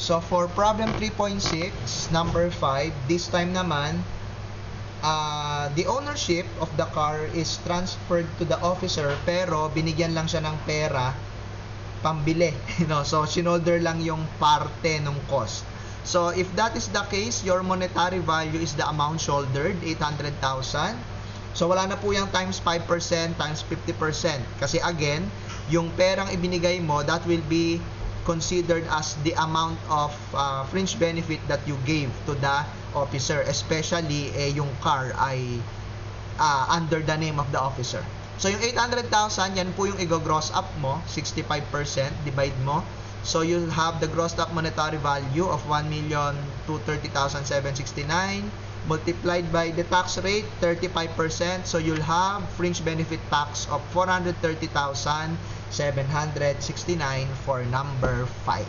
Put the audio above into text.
So for problem 3.6, number 5, this time naman, the ownership of the car is transferred to the officer pero binigyan lang siya ng pera pambili. So sinolder lang yung parte ng cost. So if that is the case, your monetary value is the amount shouldered, 800,000. So wala na po yung times 5%, times 50%. Kasi again, yung perang ibinigay mo, that will be considered as the amount of fringe benefit that you gave to the officer, especially yung car ay under the name of the officer. So yung 800,000, yan po yung i-gross up mo, 65%, divide mo. So you'll have the grossed up monetary value of 1,230,769 multiplied by the tax rate, 35%. So you'll have fringe benefit tax of 430,769 for number 5.